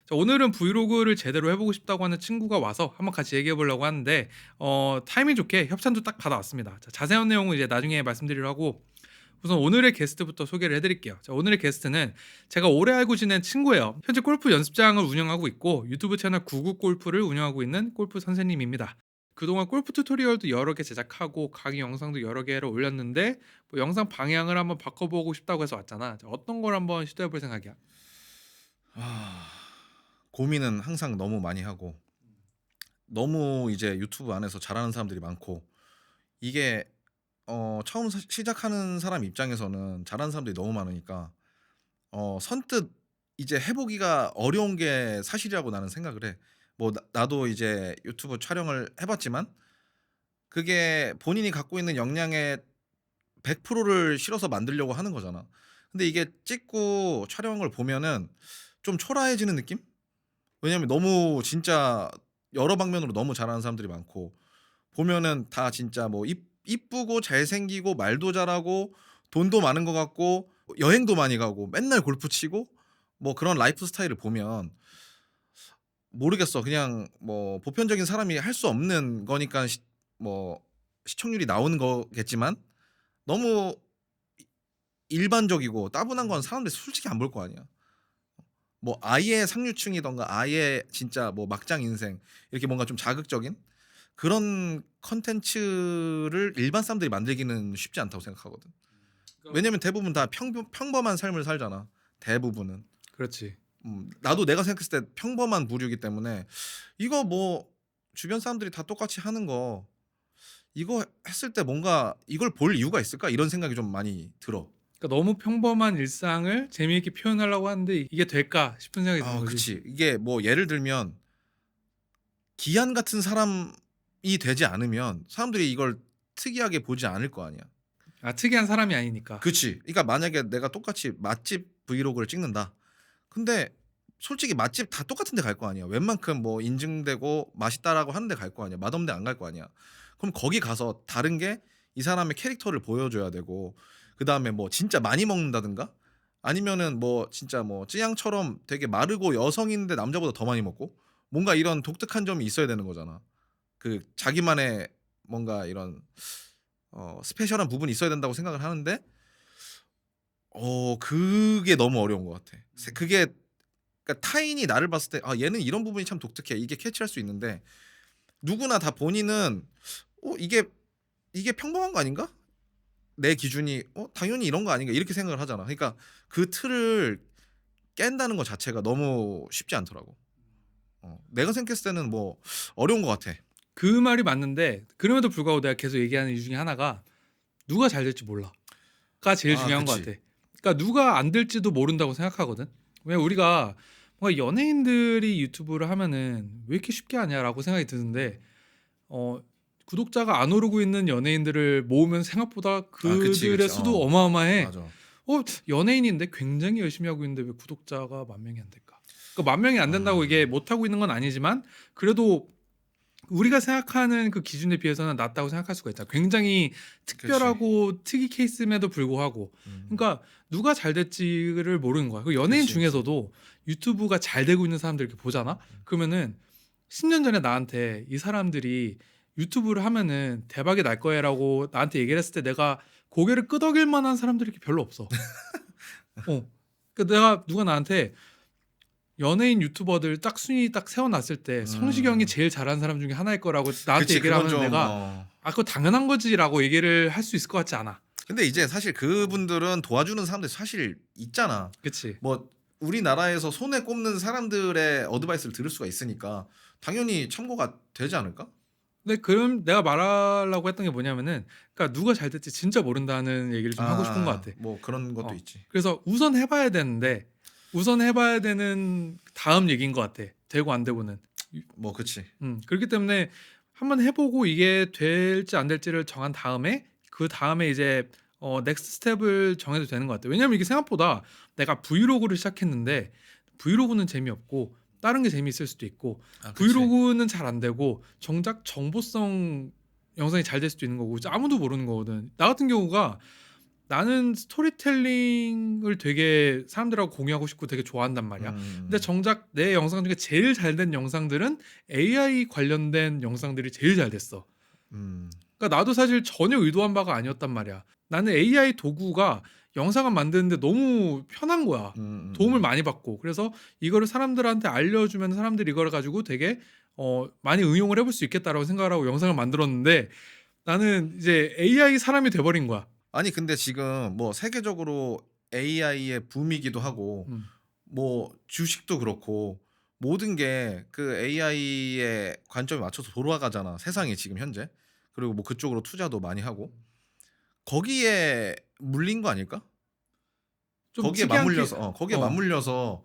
자, 오늘은 브이로그를 제대로 해보고 싶다고 하는 친구가 와서 한번 같이 얘기해 보려고 하는데 타이밍 좋게 협찬도 딱 받아왔습니다. 자, 자세한 내용은 이제 나중에 말씀드리려 하고 우선 오늘의 게스트부터 소개를 해드릴게요. 자, 오늘의 게스트는 제가 오래 알고 지낸 친구예요. 현재 골프 연습장을 운영하고 있고 유튜브 채널 구구골프를 운영하고 있는 골프 선생님입니다. 그동안 골프 튜토리얼도 여러 개 제작하고 강의 영상도 여러 개를 올렸는데 뭐 영상 방향을 한번 바꿔보고 싶다고 해서 왔잖아. 자, 어떤 걸 한번 시도해볼 생각이야? 아, 고민은 항상 너무 많이 하고 너무 이제 유튜브 안에서 잘하는 사람들이 많고 이게 처음 시작하는 사람 입장에서는 잘하는 사람들이 너무 많으니까 선뜻 이제 해 보기가 어려운 게 사실이라고 나는 생각을 해. 뭐 나도 이제 유튜브 촬영을 해 봤지만 그게 본인이 갖고 있는 역량의 100%를 실어서 만들려고 하는 거잖아. 근데 이게 찍고 촬영을 보면은 좀 초라해지는 느낌? 왜냐면 너무 진짜 여러 방면으로 너무 잘하는 사람들이 많고 보면은 다 진짜 뭐 이쁘고 잘생기고 말도 잘하고 돈도 많은 것 같고 여행도 많이 가고 맨날 골프 치고 뭐 그런 라이프 스타일을 보면 모르겠어. 그냥 뭐 보편적인 사람이 할 수 없는 거니까 뭐 시청률이 나오는 거겠지만 너무 일반적이고 따분한 건 사람들이 솔직히 안 볼 거 아니야. 뭐 아예 상류층이든가 아예 진짜 뭐 막장 인생 이렇게 뭔가 좀 자극적인 그런 컨텐츠를 일반 사람들이 만들기는 쉽지 않다고 생각하거든. 그러니까 왜냐면 대부분 다 평범한 삶을 살잖아. 대부분은. 그렇지. 나도 내가 생각했을 때 평범한 부류이기 때문에 이거 뭐 주변 사람들이 다 똑같이 하는 거 이거 했을 때 뭔가 '이걸 볼 이유가 있을까?' 이런 생각이 좀 많이 들어. 그러니까 너무 평범한 일상을 재미있게 표현하려고 하는데 이게 될까 싶은 생각이 드는 아 거지. 그치. 이게 뭐 예를 들면 기한 같은 사람이 되지 않으면 사람들이 이걸 특이하게 보지 않을 거 아니야. 아, 특이한 사람이 아니니까. 그치. 그러니까 만약에 내가 똑같이 맛집 브이로그를 찍는다. 근데 솔직히 맛집 다 똑같은 데 갈 거 아니야. 웬만큼 뭐 인증되고 맛있다라고 하는 데 갈 거 아니야. 맛없는 데 안 갈 거 아니야. 그럼 거기 가서 다른 게 이 사람의 캐릭터를 보여줘야 되고 그다음에 뭐 진짜 많이 먹는다든가 아니면은 뭐 진짜 뭐 찌양처럼 되게 마르고 여성인데 남자보다 더 많이 먹고 뭔가 이런 독특한 점이 있어야 되는 거잖아. 그 자기만의 뭔가 이런 스페셜한 부분이 있어야 된다고 생각을 하는데 그게 너무 어려운 것 같아. 그게 그러니까 타인이 나를 봤을 때 '아 얘는 이런 부분이 참 독특해.' 이게 캐치할 수 있는데 누구나 다 본인은 '이게 평범한 거 아닌가? 내 기준이 당연히 이런 거 아닌가?' 이렇게 생각을 하잖아. 그러니까 그 틀을 깬다는 것 자체가 너무 쉽지 않더라고. 내가 생각했을 때는 뭐 어려운 것 같아. 그 말이 맞는데 그럼에도 불구하고 내가 계속 얘기하는 이유 중에 하나가 누가 잘 될지 몰라가 제일 아 중요한 것 그치. 같아. 그러니까 누가 안 될지도 모른다고 생각하거든. 왜 우리가 뭔가 연예인들이 유튜브를 하면은 '왜 이렇게 쉽게 하냐.'라고 생각이 드는데 어 구독자가 안 오르고 있는 연예인들을 모으면 생각보다 아 그치, 그들의 그치. 수도 어마어마해. 맞아. 연예인인데 굉장히 열심히 하고 있는데 왜 구독자가 만 명이 안 될까? 그러니까 만 명이 안 된다고 이게 아 못 하고 있는 건 아니지만 그래도 우리가 생각하는 그 기준에 비해서는 낮다고 생각할 수가 있잖아. 굉장히 그치. 특별하고 특이 케이스임에도 불구하고. 음. 그러니까 누가 잘 될지를 모르는 거야. 그 연예인 그치, 그치. 중에서도 유튜브가 잘 되고 있는 사람들 이렇게 보잖아. 그러면은 10년 전에 나한테 이 사람들이 유튜브를 하면은 대박이 날 거야라고 나한테 얘기를 했을 때 내가 고개를 끄덕일 만한 사람들이 이렇게 별로 없어. 어. 그 내가 누가 나한테 연예인 유튜버들 딱 순위 딱 세워 놨을 때 성시경이 음. 제일 잘하는 사람 중에 하나일 거라고 나한테 그치. 얘기를 그건 하면 좀 내가 '아, 그거 당연한 거지.'라고 얘기를 할 수 있을 것 같지 않아. 근데 이제 사실 어. 그분들은 도와주는 사람들이 사실 있잖아. 그치. 뭐 우리나라에서 손에 꼽는 사람들의 어드바이스를 들을 수가 있으니까 당연히 참고가 되지 않을까? 근데 그럼 내가 말하려고 했던 게 뭐냐면은 그러니까 누가 잘 될지 진짜 모른다는 얘기를 좀 하고 싶은 것 같아. 뭐 그런 것도 어. 있지. 그래서 우선 해 봐야 되는데 우선 해 봐야 되는 다음 얘기인 것 같아, 되고 안 되고는. 뭐 그치. 그렇기 때문에 한번 해 보고 이게 될지 안 될지를 정한 다음에 그다음에 이제 넥스트 스텝을 정해도 되는 것 같아요. 왜냐하면 이게 생각보다 내가 브이로그를 시작했는데 브이로그는 재미없고 다른 게 재미있을 수도 있고 아 그치. 브이로그는 잘 안 되고 정작 정보성 영상이 잘 될 수도 있는 거고 아무도 모르는 거거든. 나 같은 경우가 나는 스토리텔링을 되게 사람들하고 공유하고 싶고 되게 좋아한단 말이야. 근데 정작 내 영상 중에 제일 잘 된 영상들은 AI 관련된 영상들이 제일 잘 됐어. 음. 그러니까 나도 사실 전혀 의도한 바가 아니었단 말이야. 나는 AI 도구가 영상을 만드는데 너무 편한 거야. 도움을 많이 받고. 그래서 이거를 사람들한테 알려주면 사람들이 이걸 가지고 되게 많이 응용을 해볼 수 있겠다라고 생각을 하고 영상을 만들었는데 나는 이제 AI 사람이 돼버린 거야. 아니 근데 지금 뭐 세계적으로 AI의 붐이기도 하고 음. 뭐 주식도 그렇고 모든 게 그 AI의 관점에 맞춰서 돌아가잖아, 세상이 지금 현재. 그리고 뭐 그쪽으로 투자도 많이 하고. 거기에 물린 거 아닐까? 좀 특이한 거기에 어. 맞물려서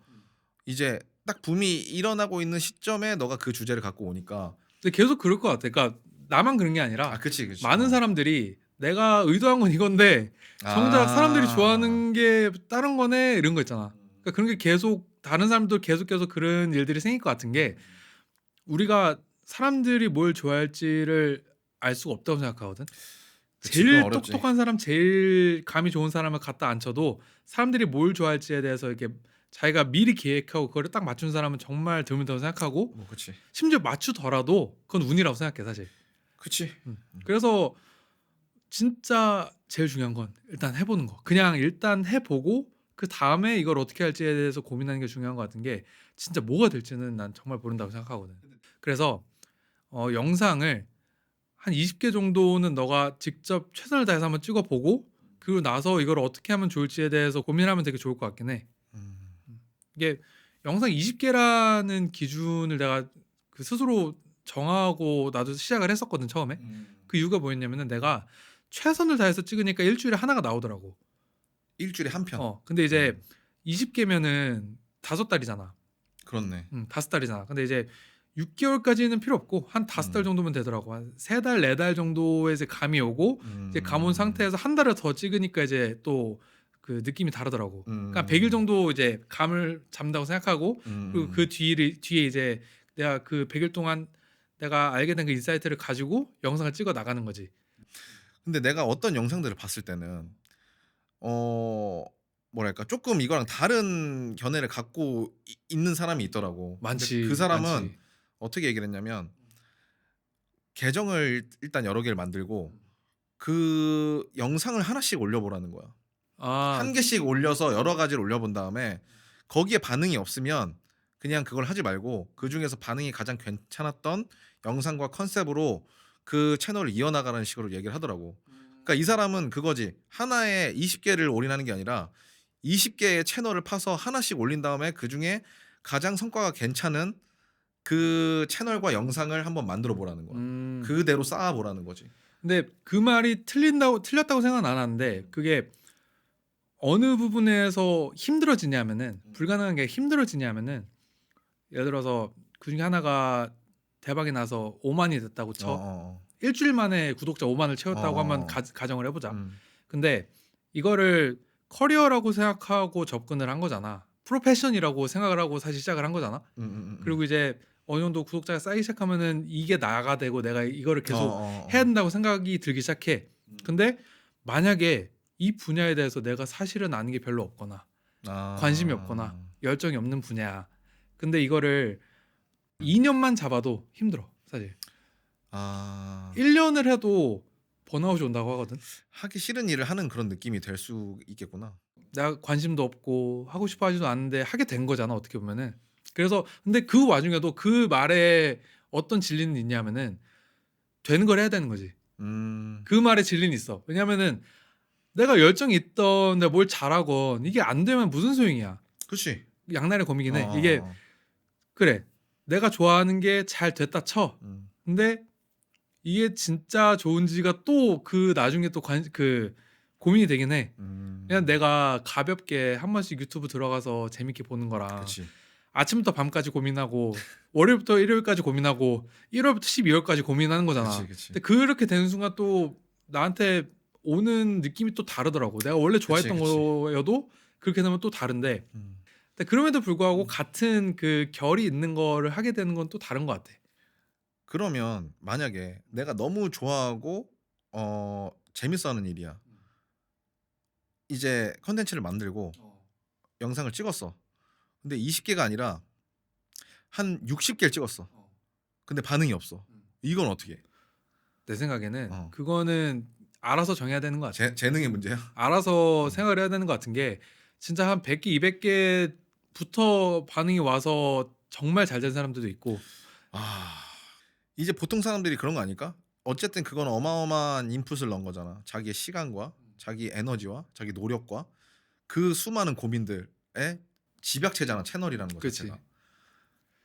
이제 딱 붐이 일어나고 있는 시점에 너가 그 주제를 갖고 오니까. 근데 계속 그럴 것 같아. 그러니까 나만 그런 게 아니라 아 그치, 그치. 많은 사람들이 내가 의도한 건 이건데 정작 사람들이 아. 좋아하는 게 다른 거네 이런 거 있잖아. 그러니까 그런 게 계속 다른 사람도 계속 그런 일들이 생길 것 같은 게 우리가 사람들이 뭘 좋아할지를 알 수가 없다고 생각하거든. 그치. 그건 제일 어렵지. 똑똑한 사람, 제일 감이 좋은 사람을 갖다 앉혀도 사람들이 뭘 좋아할지에 대해서 이렇게 자기가 미리 계획하고 그거를 딱 맞춘 사람은 정말 드물다고 생각하고 뭐 그치. 심지어 맞추더라도 그건 운이라고 생각해 사실. 그치. 그래서 진짜 제일 중요한 건 일단 해 보는 거. 그냥 일단 해 보고 그다음에 이걸 어떻게 할지에 대해서 고민하는 게 중요한 것 같은 게 진짜 뭐가 될지는 난 정말 모른다고 생각하거든. 그래서 영상을 한 20개 정도는 너가 직접 최선을 다해서 한번 찍어 보고 그리고 나서 이걸 어떻게 하면 좋을지에 대해서 고민하면 되게 좋을 것 같긴 해. 음. 이게 영상 20개라는 기준을 내가 그 스스로 정하고 나도 시작을 했었거든 처음에. 그 이유가 뭐였냐면은 내가 최선을 다해서 찍으니까 일 주일에 하나가 나오더라고. 일주일에 한 편. 근데 이제 음. 20개면은 5달이잖아. 그렇네. 5달이잖아. 근데 이제 6개월까지는 필요 없고 한 5달 정도면 되더라고. 한 3달, 4달 정도에 이제 감이 오고 이제 감 온 상태에서 한 달을 더 찍으니까 이제 또 그 느낌이 다르더라고. 그러니까 100일 정도 이제 감을 잡는다고 생각하고 그리고 그 뒤에 이제 내가 그 100일 동안 내가 알게 된 그 인사이트를 가지고 영상을 찍어 나가는 거지. 근데 내가 어떤 영상들을 봤을 때는 어 뭐랄까 쪼끔 이거랑 다른 견해를 갖고 있는 사람이 있더라고. 근데 그 많지, 사람은 많지. 어떻게 얘기를 했냐면 계정을 일단 여러 개를 만들고 그 영상을 하나씩 올려 보라는 거야. 아, 한 개씩 올려서 여러 가지를 올려 본 다음에 거기에 반응이 없으면 그냥 그걸 하지 말고 그중에서 반응이 가장 괜찮았던 영상과 컨셉으로 그 채널을 이어나가라는 식으로 얘기를 하더라고. 그러니까 이 사람은 그거지. 하나에 20 개를 올인하는 게 아니라 20 개의 채널을 파서 하나씩 올린 다음에 그중에 가장 성과가 괜찮은 그 채널과 영상을 한번 만들어 보라는 거야. 음. 그대로 쌓아 보라는 거지. 근데 그 말이 틀렸다고 생각은 안 하는데 그게 어느 부분에서 힘들어지냐면은 불가능한 게 힘들어지냐면은 예를 들어서 그중에 하나가 대박이 나서 5만이 됐다고 쳐. 어어어. 일주일 만에 구독자 5만을 채웠다고 한번 어어어. 가정을 해보자. 음. 근데 이거를 커리어라고 생각하고 접근을 한 거잖아. 프로페션이라고 생각을 하고 사실 시작을 한 거잖아. 그리고 이제 어느 정도 구독자가 쌓이기 시작하면은 이게 나가 되고 내가 이거를 계속 해야 어어어. 된다고 생각이 들기 시작해. 근데 만약에 이 분야에 대해서 내가 사실은 아는 게 별로 없거나 관심이 없거나 아. 열정이 없는 분야야. 근데 이거를 2년만 잡아도 힘들어 사실. 아. 1년을 해도 번아웃이 온다고 하거든. 하기 싫은 일을 하는 그런 느낌이 될 수 있겠구나. 내가 관심도 없고 하고 싶어 하지도 않는데 하게 된 거잖아 어떻게 보면은. 그래서 근데 그 와중에도 그 말에 어떤 진리는 있냐면은 되는 걸 해야 되는 거지. 음. 그 말에 진리는 있어. 왜냐면은 내가 열정이 있던 내가 뭘 잘하건 이게 안 되면 무슨 소용이야. 그치. 양날의 검이긴 해. 이게 어어어어. 그래. 내가 좋아하는 게 잘 됐다 쳐. 음. 근데 이게 진짜 좋은지가 또 그 나중에 또 고민이 되긴 해. 그냥 내가 가볍게 한 번씩 유튜브 들어가서 재밌게 보는 거랑 그치. 아침부터 밤까지 고민하고 월요일부터 일요일까지 고민하고 1 월부터 12 월까지 고민하는 그치, 거잖아. 그치. 근데 그렇게 되는 순간 또 나한테 오는 느낌이 또 다르더라고. 내가 원래 그치, 좋아했던 그치. 거여도 그렇게 되면 또 다른데 음. 근데 그럼에도 불구하고 같은 그 결이 있는 거를 하게 되는 건 또 다른 것 같아. 그러면 만약에 내가 너무 좋아하고 재밌어하는 일이야. 이제 컨텐츠를 만들고 영상을 찍었어. 근데 20개가 아니라 한 60개를 찍었어. 근데 반응이 없어. 이건 어떻게 해? 내 생각에는 어. 그거는 알아서 정해야 되는 것 같아. 재능의 문제야? 알아서 생각을 해야 되는 것 같은 게 진짜 한 100개, 200개부터 반응이 와서 정말 잘 된 사람들도 있고 아, 이제 보통 사람들이 그런 거 아닐까? 어쨌든 그건 어마어마한 인풋을 넣은 거잖아. 자기의 시간과 자기 에너지와 자기 노력과 그 수많은 고민들의 집약체잖아. 채널이라는 것 그치. 자체가.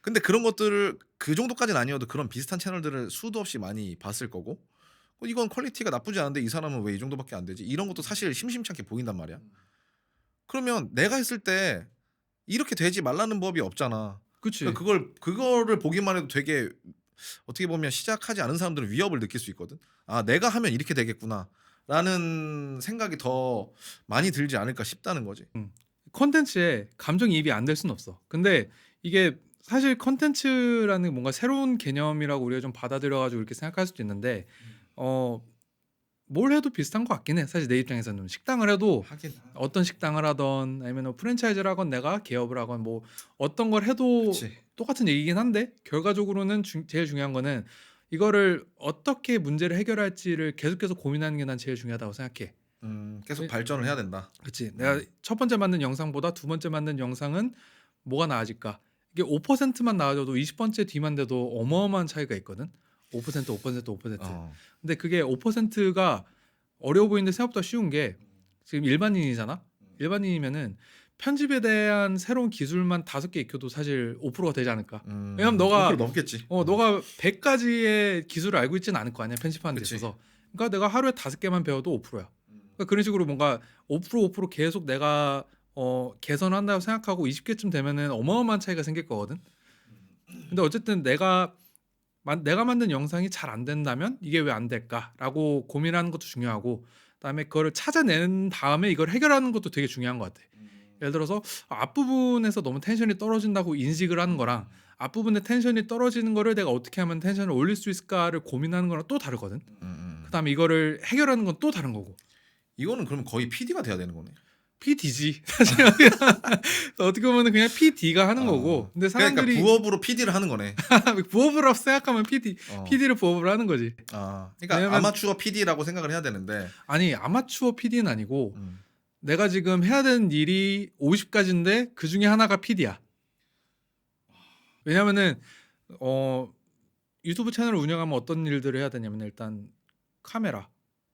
근데 그런 것들을 그 정도까지는 아니어도 그런 비슷한 채널들을 수도 없이 많이 봤을 거고 이건 퀄리티가 나쁘지 않은데 이 사람은 왜 이 정도밖에 안 되지? 이런 것도 사실 심심찮게 보인단 말이야. 그러면 내가 했을 때 이렇게 되지 말라는 법이 없잖아. 그치. 그러니까 그거를 보기만 해도 되게 어떻게 보면 시작하지 않은 사람들은 위협을 느낄 수 있거든. 아, 내가 하면 이렇게 되겠구나라는 생각이 더 많이 들지 않을까 싶다는 거지. 콘텐츠에 감정이입이 안 될 수는 없어. 근데 이게 사실 콘텐츠라는 뭔가 새로운 개념이라고 우리가 좀 받아들여가지고 이렇게 생각할 수도 있는데 뭘 해도 비슷한 것 같긴 해. 사실 내 입장에서는 식당을 해도 하긴 어떤 식당을 하던 아니면 뭐 프랜차이즈를 하건 내가 개업을 하건 뭐 어떤 걸 해도 그치. 똑같은 얘기긴 한데 결과적으로는 제일 중요한 거는 이거를 어떻게 문제를 해결할지를 계속해서 고민하는 게 난 제일 중요하다고 생각해. 계속 네. 발전을 해야 된다. 그치. 내가 첫 번째 만든 영상보다 두 번째 만든 영상은 뭐가 나아질까? 이게 5%만 나아져도 20번째 뒤만 돼도 어마어마한 차이가 있거든. 5%, 5%, 5%. 어. 근데 그게 5%가 어려워 보이는데 생각보다 쉬운 게 지금 일반인이잖아. 일반인이면은 편집에 대한 새로운 기술만 5개 익혀도 사실 5%가 되지 않을까? 왜냐면 너가 5% 넘겠지. 너가 100가지의 기술을 알고 있지는 않을 거 아니야, 편집하는 데 그치. 있어서. 그러니까 내가 하루에 5개만 배워도 5%야. 그러니까 그런 식으로 뭔가 5% 계속 내가 개선한다고 생각하고 20개쯤 되면은 어마어마한 차이가 생길 거거든. 근데 어쨌든 내가 만든 영상이 잘 안 된다면 이게 왜 안 될까라고 고민하는 것도 중요하고, 그다음에 그거를 찾아낸 다음에 이걸 해결하는 것도 되게 중요한 것 같아. 예를 들어서 앞부분에서 너무 텐션이 떨어진다고 인식을 하는 거랑 앞부분에 텐션이 떨어지는 거를 내가 어떻게 하면 텐션을 올릴 수 있을까를 고민하는 거랑 또 다르거든. 그다음에 이거를 해결하는 건 또 다른 거고. 이거는 그럼 거의 PD가 돼야 되는 거네. PD지 사실. 어떻게 보면 그냥 PD가 하는 거고. 근데 사람들이 그러니까 부업으로 PD를 하는 거네. 부업으로 생각하면 PD를 부업으로 하는 거지. 그러니까 왜냐면- 아마추어 PD라고 생각을 해야 되는데. 아니 아마추어 PD는 아니고 내가 지금 해야 되는 일이 50가지인데 그 중에 하나가 PD야. 왜냐면은 유튜브 채널을 운영하면 어떤 일들을 해야 되냐면 일단 카메라,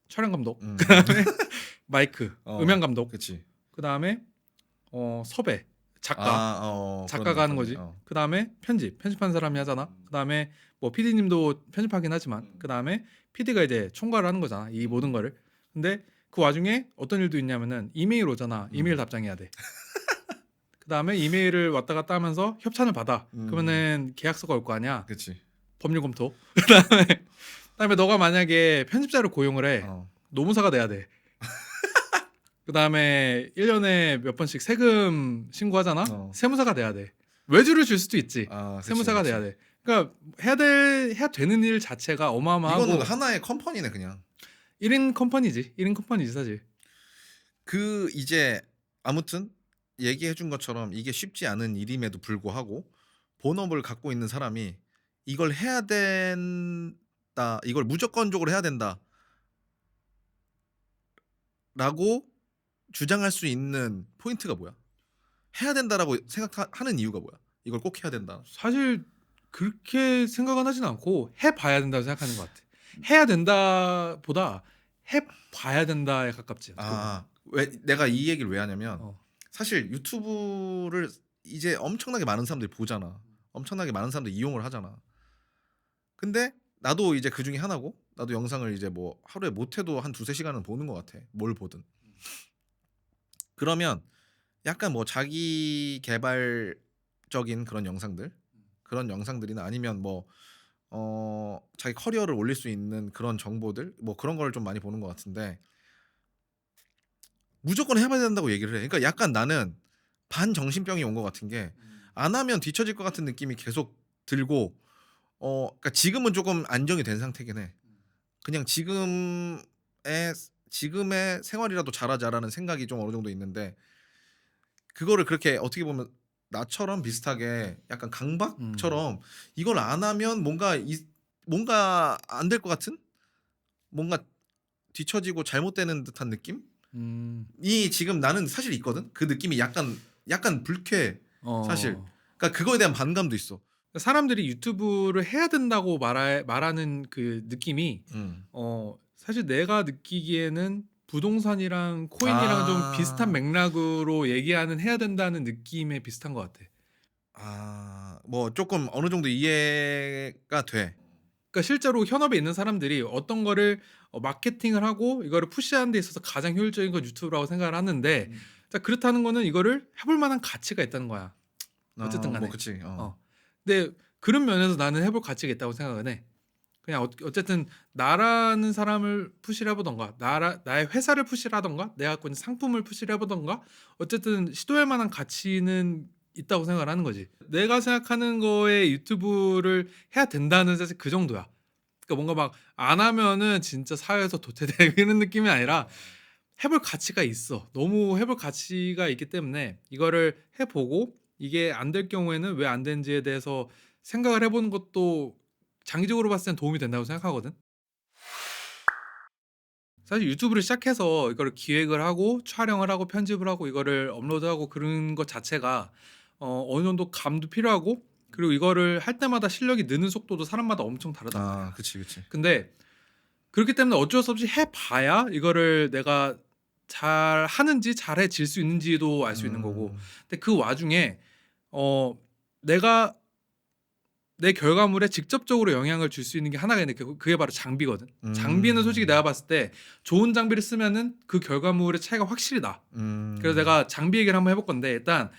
촬영 감독, 그다음에 마이크, 음향 감독, 그치. 그다음에 섭외, 작가가 하는 거지. 그다음에 편집하는 사람이 하잖아. 그다음에 뭐 PD님도 편집하긴 하지만 그다음에 PD가 이제 총괄을 하는 거잖아. 이 모든 거를. 근데 그 와중에 어떤 일도 있냐면은 이메일 오잖아. 이메일 답장해야 돼. 그다음에 이메일을 왔다 갔다 하면서 협찬을 받아. 그러면은 계약서가 올 거 아니야. 그치. 법률 검토. 그다음에 너가 만약에 편집자를 고용을 해. 노무사가 돼야 돼. 그다음에 1년에 몇 번씩 세금 신고하잖아. 세무사가 돼야 돼. 외주를 줄 수도 있지. 세무사가 돼야 돼. 그러니까 해야 되는 일 자체가 어마어마하고. 이거는 하나의 컴퍼니네 그냥. 1인 컴퍼니지. 1인 컴퍼니지 사실. 이제 아무튼 얘기해 준 것처럼 이게 쉽지 않은 일임에도 불구하고 본업을 갖고 있는 사람이 이걸 해야 된다. 이걸 무조건적으로 해야 된다. 라고 주장할 수 있는 포인트가 뭐야? 해야 된다라고 생각하는 이유가 뭐야? 이걸 꼭 해야 된다. 사실 그렇게 생각은 하진 않고 해봐야 된다고 생각하는 것 같아. 해야 된다보다 해봐야 된다에 가깝지. 왜 내가 이 얘기를 왜 하냐면 사실 유튜브를 이제 엄청나게 많은 사람들이 보잖아. 엄청나게 많은 사람들이 이용을 하잖아. 근데 나도 이제 그 중에 하나고 나도 영상을 이제 뭐 하루에 못해도 한 2-3시간은 보는 것 같아. 뭘 보든. 그러면 약간 뭐 자기 개발적인 그런 영상들이나 아니면 뭐 자기 커리어를 올릴 수 있는 그런 정보들 뭐 그런 걸 좀 많이 보는 것 같은데 무조건 해봐야 된다고 얘기를 해. 그러니까 약간 나는 반정신병이 온 것 같은 게 안 하면 뒤처질 것 같은 느낌이 계속 들고 그러니까 지금은 조금 안정이 된 상태긴 해. 그냥 지금의 생활이라도 잘하자라는 생각이 좀 어느 정도 있는데 그거를 그렇게 어떻게 보면 나처럼 비슷하게 약간 음. 강박처럼 이걸 안 하면 뭔가 안 될 것 같은? 뭔가 뒤처지고 잘못되는 듯한 느낌이 음. 지금 나는 사실 있거든. 그 느낌이 약간 불쾌해 사실. 어. 그러니까 그거에 대한 반감도 있어. 사람들이 유튜브를 해야 된다고 말하는 그 느낌이 음. 사실 내가 느끼기에는 부동산이랑 코인이랑 좀 비슷한 아. 맥락으로 얘기하는 해야 된다는 느낌에 비슷한 것 같아. 뭐 쪼끔 어느 정도 이해가 돼. 그러니까 실제로 현업에 있는 사람들이 어떤 거를 마케팅을 하고 이거를 푸시하는 데 있어서 가장 효율적인 건 유튜브라고 생각을 하는데 자 그렇다는 거는 이거를 해볼 만한 가치가 있다는 거야. 어쨌든 뭐 간에. 그치. 어. 근데 그런 면에서 나는 해볼 가치가 있다고 생각은 해. 그냥 어쨌든 나라는 사람을 푸시를 해 보든가 나의 회사를 푸시를 하든가 내가 갖고 있는 상품을 푸시를 해 보든가 어쨌든 시도할 만한 가치는 있다고 생각을 하는 거지. 내가 생각하는 거에 유튜브를 해야 된다는 사실 그 정도야. 그러니까 뭔가 막 안 하면은 진짜 사회에서 도태되고 이런 느낌이 아니라 해볼 가치가 있어. 너무 해볼 가치가 있기 때문에 이거를 해 보고 이게 안 될 경우에는 왜 안 되는지에 대해서 생각을 해 보는 것도 장기적으로 봤을 땐 도움이 된다고 생각하거든. 사실 유튜브를 시작해서 이거를 기획을 하고 촬영을 하고 편집을 하고 이거를 업로드하고 그런 것 자체가 어느 정도 감도 필요하고 그리고 이거를 할 때마다 실력이 느는 속도도 사람마다 엄청 다르단 말이야. 그치. 근데 그렇기 때문에 어쩔 수 없이 해 봐야 이거를 내가 잘하는지 잘해질 수 있는지도 알 수 있는 거고. 음. 근데 그 와중에 내가 내 결과물에 직접적으로 영향을 줄 수 있는 게 하나가 있는데 그게 바로 장비거든. 장비는 솔직히 음. 내가 봤을 때 좋은 장비를 쓰면은 그 결과물의 차이가 확실히 나. 그래서 음. 내가 장비 얘기를 한번 해 볼 건데 일단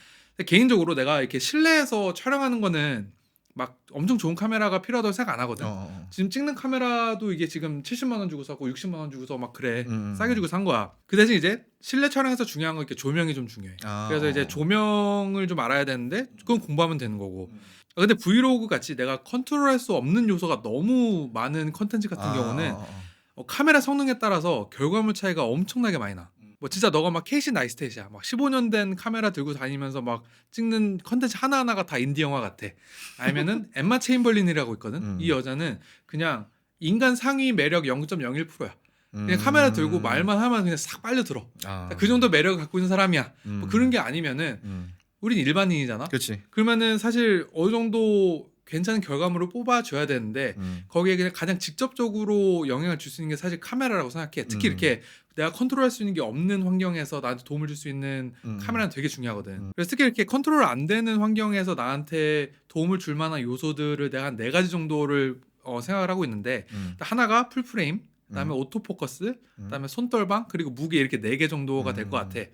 개인적으로 내가 이렇게 실내에서 촬영하는 거는 막 엄청 좋은 카메라가 필요하다고 생각 안 하거든. 어어어. 지금 찍는 카메라도 이게 지금 70만 원 주고 사고 60만 원 주고서 막 그래. 싸게 음음음. 주고 산 거야. 그 대신 이제 실내 촬영에서 중요한 건 이렇게 조명이 좀 중요해. 그래서 이제 어어어. 조명을 좀 알아야 되는데 그건 공부하면 되는 거고. 근데 브이로그 같이 내가 컨트롤할 수 없는 요소가 너무 많은 컨텐츠 같은 경우는 어어어. 카메라 성능에 따라서 결과물 차이가 엄청나게 많이 나. 뭐 진짜 너가 막 캐시 나이스텟이야. 막 15년 된 카메라 들고 다니면서 막 찍는 컨텐츠 하나하나가 다 인디 영화 같아. 아니면은 엠마 체인벌린이라고 있거든. 이 음. 여자는 그냥 인간 상위 매력 0.01%야. 그냥 카메라 들고 음. 말만 하면 그냥 싹 빨려들어. 아. 그 정도 매력을 갖고 있는 사람이야. 뭐 그런 음. 게 아니면은 음. 우린 일반인이잖아. 그치. 그러면은 사실 어느 정도 괜찮은 결과물을 뽑아줘야 되는데 음. 거기에 그냥 가장 직접적으로 영향을 줄 수 있는 게 사실 카메라라고 생각해. 특히 음. 이렇게 내가 컨트롤할 수 있는 게 없는 환경에서 나한테 도움을 줄 수 있는 음. 카메라는 되게 중요하거든. 음. 그래서 특히 이렇게 컨트롤 안 되는 환경에서 나한테 도움을 줄 만한 요소들을 내가 한 4가지 정도를 생각을 하고 있는데 음. 하나가 풀프레임, 그다음에 음. 오토포커스, 음. 그다음에 손떨방 그리고 무게 이렇게 4개 정도가 될 것 음. 같아.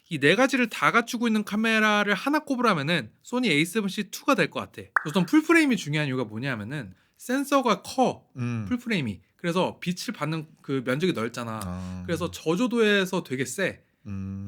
이 4가지를 다 갖추고 있는 카메라를 하나 꼽으라면은 소니 A7C2가 될 것 같아. 우선 풀프레임이 중요한 이유가 뭐냐면은 센서가 커. 음. 풀프레임이. 그래서 빛을 받는 그 면적이 넓잖아. 아. 그래서 저조도에서 되게 세.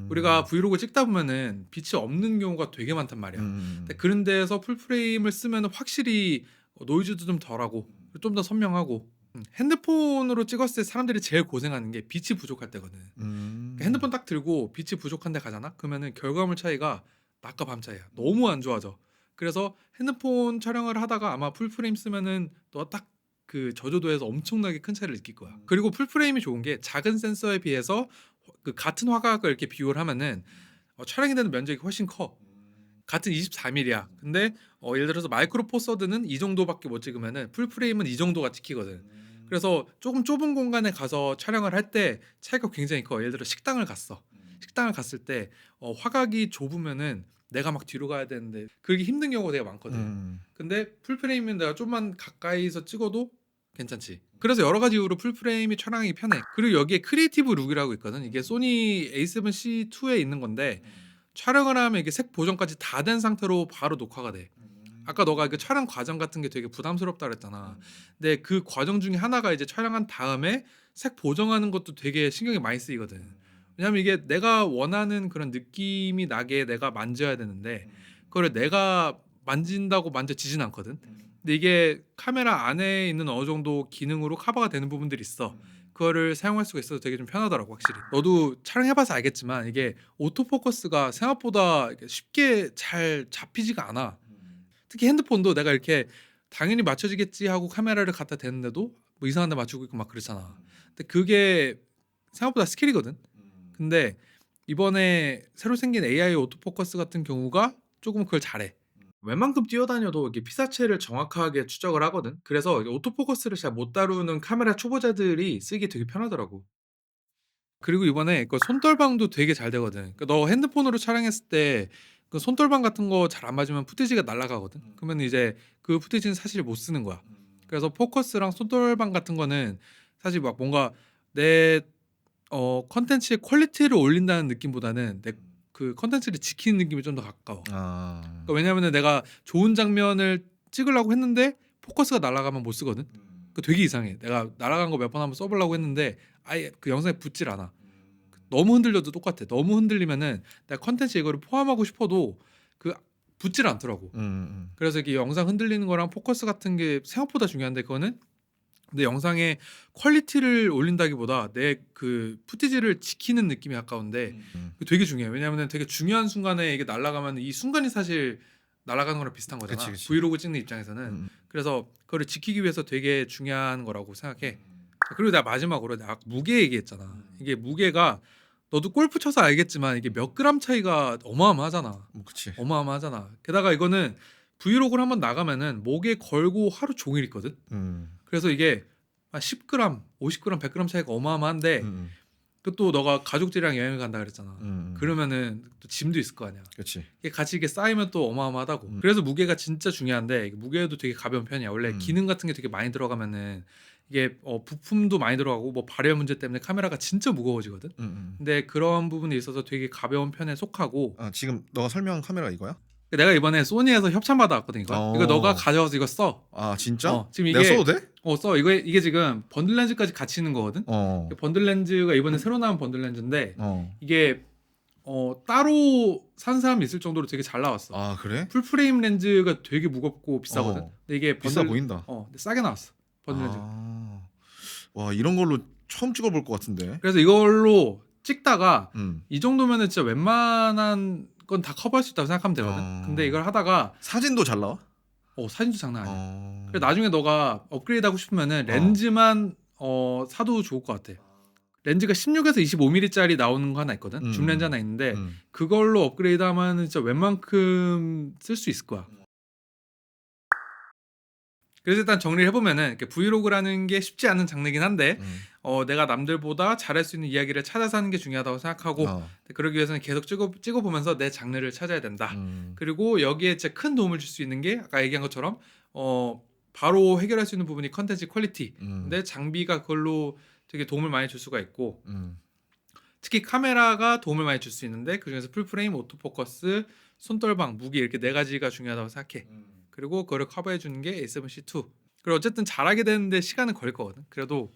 우리가 브이로그 찍다 보면은 빛이 없는 경우가 되게 많단 말이야. 근데 그런 데에서 풀프레임을 쓰면은 확실히 노이즈도 좀 덜하고 좀 더 선명하고 핸드폰으로 찍었을 때 사람들이 제일 고생하는 게 빛이 부족할 때거든. 그러니까 핸드폰 딱 들고 빛이 부족한 데 가잖아? 그러면은 결과물 차이가 낮과 밤 차이야. 너무 안 좋아져. 그래서 핸드폰 촬영을 하다가 아마 풀프레임 쓰면은 너 딱 그 저조도에서 엄청나게 큰 차이를 느낄 거야. 그리고 풀프레임이 좋은 게 작은 센서에 비해서 그 같은 화각을 이렇게 비교를 하면은 촬영이 되는 면적이 훨씬 커. 같은 24mm야. 근데 예를 들어서 마이크로 포 서드는 이 정도밖에 못 찍으면은 풀프레임은 이 정도가 찍히거든. 그래서 조금 좁은 공간에 가서 촬영을 할 때 차이가 굉장히 커. 예를 들어 식당을 갔어. 식당을 갔을 때 화각이 좁으면은 내가 막 뒤로 가야 되는데 그게 힘든 경우가 되게 많거든. 근데 풀프레임은 내가 좀만 가까이서 찍어도 괜찮지. 그래서 여러 가지 이유로 풀프레임이 촬영하기 편해. 그리고 여기에 크리에이티브 룩이라고 있거든. 이게 소니 A7C2에 있는 건데 촬영을 하면 이게 색 보정까지 다 된 상태로 바로 녹화가 돼. 아까 너가 그 촬영 과정 같은 게 되게 부담스럽다 그랬잖아. 근데 그 과정 중에 하나가 이제 촬영한 다음에 색 보정하는 것도 되게 신경이 많이 쓰이거든. 왜냐면 이게 내가 원하는 그런 느낌이 나게 내가 만져야 되는데 그거를 내가 만진다고 만져지진 않거든. 근데 이게 카메라 안에 있는 어느 정도 기능으로 커버가 되는 부분들이 있어. 그거를 사용할 수가 있어서 되게 좀 편하더라고 확실히. 너도 촬영해봐서 알겠지만 이게 오토포커스가 생각보다 이렇게 쉽게 잘 잡히지가 않아. 특히 핸드폰도 내가 이렇게 당연히 맞춰지겠지 하고 카메라를 갖다 대는데도 뭐 이상한 데 맞추고 있고 막 그렇잖아. 근데 그게 생각보다 스킬이거든. 근데 이번에 새로 생긴 AI 오토포커스 같은 경우가 조금 그걸 잘해. 웬만큼 뛰어다녀도 이게 피사체를 정확하게 추적을 하거든. 그래서 이게 오토포커스를 잘 못 다루는 카메라 초보자들이 쓰기 되게 편하더라고. 그리고 이번에 그 손떨방도 되게 잘 되거든. 너 핸드폰으로 촬영했을 때 그 손떨방 같은 거 잘 안 맞으면 푸티지가 날아가거든. 그러면 이제 그 푸티지는 사실 못 쓰는 거야. 그래서 포커스랑 손떨방 같은 거는 사실 막 뭔가 내 컨텐츠의 퀄리티를 올린다는 느낌보다는 내 그 컨텐츠를 지키는 느낌이 좀 더 가까워. 아. 그러니까 왜냐면은 내가 좋은 장면을 찍으려고 했는데 포커스가 날아가면 못 쓰거든. 그 되게 이상해. 내가 날아간 거 몇 번 한번 써보려고 했는데 아예 그 영상에 붙질 않아. 너무 흔들려도 똑같아. 너무 흔들리면은 내가 컨텐츠 이거를 포함하고 싶어도 그 붙질 않더라고. 그래서 이게 영상 흔들리는 거랑 포커스 같은 게 생각보다 중요한데 그거는 내 영상의 퀄리티를 올린다기보다 내 그 푸티지를 지키는 느낌이 가까운데 그게 되게 중요해. 왜냐하면 되게 중요한 순간에 이게 날아가면 이 순간이 사실 날아가는 거랑 비슷한 거잖아. 그치, 그치. 브이로그 찍는 입장에서는. 그래서 그거를 지키기 위해서 되게 중요한 거라고 생각해. 그리고 내가 마지막으로 내가 아까 무게 얘기했잖아. 이게 무게가 너도 골프 쳐서 알겠지만 이게 몇 그램 차이가 어마어마하잖아. 뭐 그치. 어마어마하잖아. 게다가 이거는 브이로그를 한번 나가면은 목에 걸고 하루 종일 있거든. 그래서 이게 한 10g, 50g, 100g 차이가 어마어마한데 그 또 너가 가족들이랑 여행을 간다 그랬잖아. 그러면은 또 짐도 있을 거 아니야. 그치. 이게 같이 이게 쌓이면 또 어마어마하다고. 그래서 무게가 진짜 중요한데 이게 무게도 되게 가벼운 편이야. 원래 기능 같은 게 되게 많이 들어가면은 이게 부품도 많이 들어가고 뭐 발열 문제 때문에 카메라가 진짜 무거워지거든. 근데 그런 부분에 있어서 되게 가벼운 편에 속하고 아 지금 너가 설명한 카메라 이거야? 내가 이번에 소니에서 협찬 받아왔거든 이거. 이거 너가 가져와서 이거 써. 아 진짜? 지금 내가 이게 써도 돼? 써. 이게 지금 번들 렌즈까지 같이 있는 거거든. 번들 렌즈가 이번에 새로 나온 번들 렌즈인데 이게 따로 산 사람이 있을 정도로 되게 잘 나왔어. 아 그래? 풀프레임 렌즈가 되게 무겁고 비싸거든. 근데 이게 비싸 보인다. 근데 싸게 나왔어. 번들 렌즈. 와 이런 걸로 처음 찍어볼 것 같은데. 그래서 이걸로 찍다가 음. 이 정도면은 진짜 웬만한 건 다 커버할 수 있다고 생각하면 되거든. 근데 이걸 하다가 사진도 잘 나와? 사진도 장난 아니야. 그래 나중에 너가 업그레이드 하고 싶으면은 렌즈만 사도 좋을 것 같아. 렌즈가 16에서 25mm짜리 나오는 거 하나 있거든. 줌 렌즈 하나 있는데 그걸로 업그레이드 하면은 진짜 웬만큼 쓸 수 있을 거야. 그래서 일단 정리를 해보면은 브이로그라는 게 쉽지 않은 장르긴 한데 내가 남들보다 잘할 수 있는 이야기를 찾아서 하는 게 중요하다고 생각하고 그러기 위해서는 계속 찍어보면서 내 장르를 찾아야 된다. 그리고 여기에 진짜 큰 도움을 줄 수 있는 게 아까 얘기한 것처럼 바로 해결할 수 있는 부분이 컨텐츠 퀄리티. 근데 장비가 그걸로 되게 도움을 많이 줄 수가 있고 특히 카메라가 도움을 많이 줄 수 있는데 그중에서 풀프레임, 오토포커스, 손떨방, 무게 이렇게 네 가지가 중요하다고 생각해. 그리고 그거를 커버해 주는 게 A7C2. 그리고 어쨌든 잘하게 되는데 시간은 걸릴 거거든. 그래도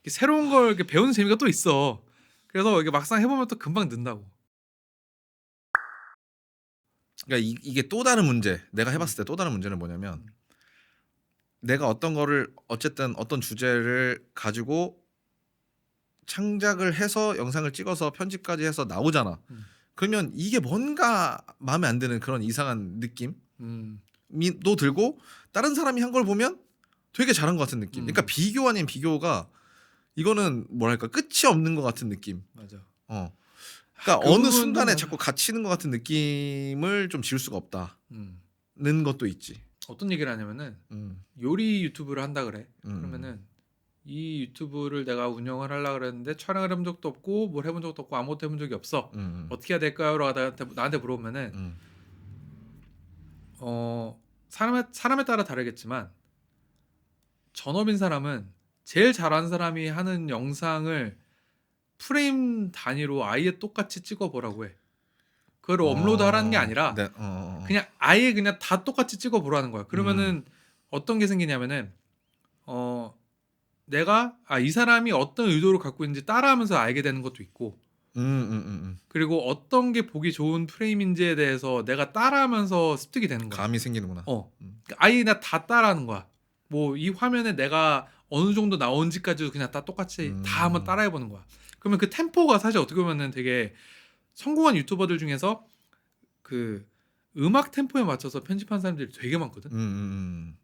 새로운 걸 이렇게 배우는 재미가 또 있어. 그래서 이게 막상 해보면 또 금방 는다고. 그러니까 이게 또 다른 문제. 내가 해봤을 때 또 다른 문제는 뭐냐면 내가 어떤 거를 어쨌든 어떤 주제를 가지고 창작을 해서 영상을 찍어서 편집까지 해서 나오잖아. 그러면 이게 뭔가 마음에 안 드는 그런 이상한 느낌도 들고 다른 사람이 한 걸 보면 되게 잘한 것 같은 느낌. 그러니까 비교 아닌 비교가 이거는 뭐랄까 끝이 없는 것 같은 느낌. 맞아. 그러니까 어느 순간에 자꾸 갇히는 것 같은 느낌을 좀 지울 수가 없다는 것도 있지. 어떤 얘기를 하냐면은 요리 유튜브를 한다 그래. 그러면은 이 유튜브를 내가 운영을 하려고 그랬는데 촬영을 해본 적도 없고 뭘 해본 적도 없고 아무것도 해본 적이 없어. 어떻게 해야 될까요? 라고 나한테 물어보면은 사람에 따라 다르겠지만 전업인 사람은 제일 잘하는 사람이 하는 영상을 프레임 단위로 아예 똑같이 찍어보라고 해. 그걸 업로드하라는 게 아니라 네. 그냥 아예 그냥 다 똑같이 찍어보라는 거야. 그러면은 어떤 게 생기냐면은 내가 이 사람이 어떤 의도를 갖고 있는지 따라하면서 알게 되는 것도 있고 그리고 어떤 게 보기 좋은 프레임인지에 대해서 내가 따라하면서 습득이 되는 거야. 감이 생기는구나. 아예 나 다 따라하는 거야. 뭐 이 화면에 내가 어느 정도 나온지까지도 그냥 다 똑같이 다 한번 음. 따라해 보는 거야. 그러면 그 템포가 사실 어떻게 보면은 되게 성공한 유튜버들 중에서 그 음악 템포에 맞춰서 편집하는 사람들이 되게 많거든.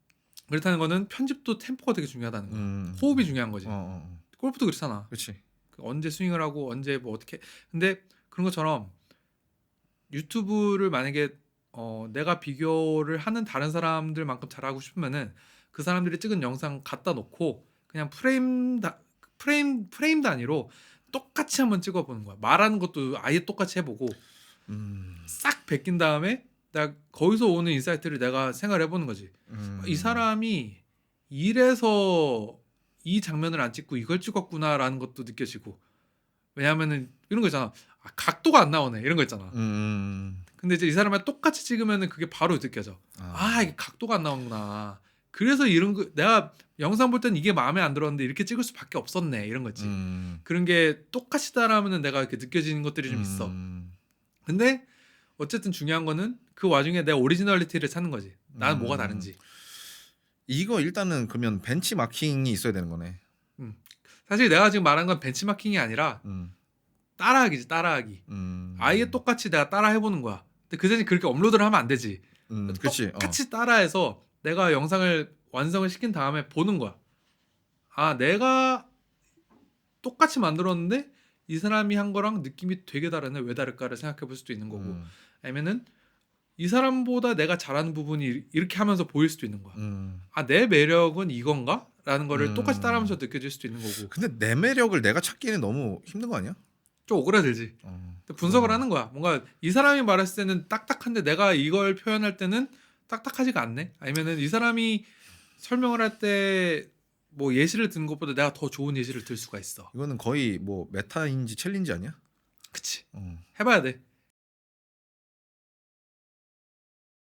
그렇다는 거는 편집도 템포가 되게 중요하다는 거야. 호흡이 중요한 거지. 골프도 그렇잖아. 그렇지. 그 언제 스윙을 하고 언제 뭐 어떻게. 근데 그런 것처럼 유튜브를 만약에 내가 비교를 하는 다른 사람들만큼 잘하고 싶으면은 그 사람들이 찍은 영상 갖다 놓고 그냥 프레임 단위로 똑같이 한번 찍어보는 거야. 말하는 것도 아예 똑같이 해보고 싹 베낀 다음에 나 거기서 오는 인사이트를 내가 생각해보는 거지. 이 사람이 이래서 이 장면을 안 찍고 이걸 찍었구나라는 것도 느껴지고. 왜냐하면은 이런 거 있잖아. 각도가 안 나오네 이런 거 있잖아. 근데 이제 이 사람이 똑같이 찍으면은 그게 바로 느껴져. 이게 각도가 안 나오는구나. 그래서 이런 거 내가 영상 볼 땐 이게 마음에 안 들었는데 이렇게 찍을 수밖에 없었네 이런 거지. 그런 게 똑같이 따라하면은 내가 이렇게 느껴지는 것들이 좀 있어. 근데 어쨌든 중요한 거는 그 와중에 내 오리지널리티를 찾는 거지. 나는 뭐가 다른지. 이거 일단은 그러면 벤치마킹이 있어야 되는 거네. 사실 내가 지금 말한 건 벤치마킹이 아니라 따라하기지 따라하기. 아예 똑같이 내가 따라 해보는 거야. 근데 그 대신 그렇게 업로드를 하면 안 되지. 그렇지. 똑같이 따라해서 내가 영상을 완성을 시킨 다음에 보는 거야. 내가 똑같이 만들었는데 이 사람이 한 거랑 느낌이 되게 다르네. 왜 다를까를 생각해 볼 수도 있는 거고. 아니면은 이 사람보다 내가 잘하는 부분이 이렇게 하면서 보일 수도 있는 거야. 내 매력은 이건가? 라는 거를 똑같이 따라하면서 느껴질 수도 있는 거고. 근데 내 매력을 내가 찾기에는 너무 힘든 거 아니야? 좀 오그라들지. 분석을 하는 거야. 뭔가 이 사람이 말했을 때는 딱딱한데 내가 이걸 표현할 때는 딱딱하지가 않네. 아니면은 이 사람이 설명을 할 때 뭐 예시를 드는 것보다 내가 더 좋은 예시를 들 수가 있어. 이거는 거의 뭐 메타인지 챌린지 아니야? 그치. 해봐야 돼.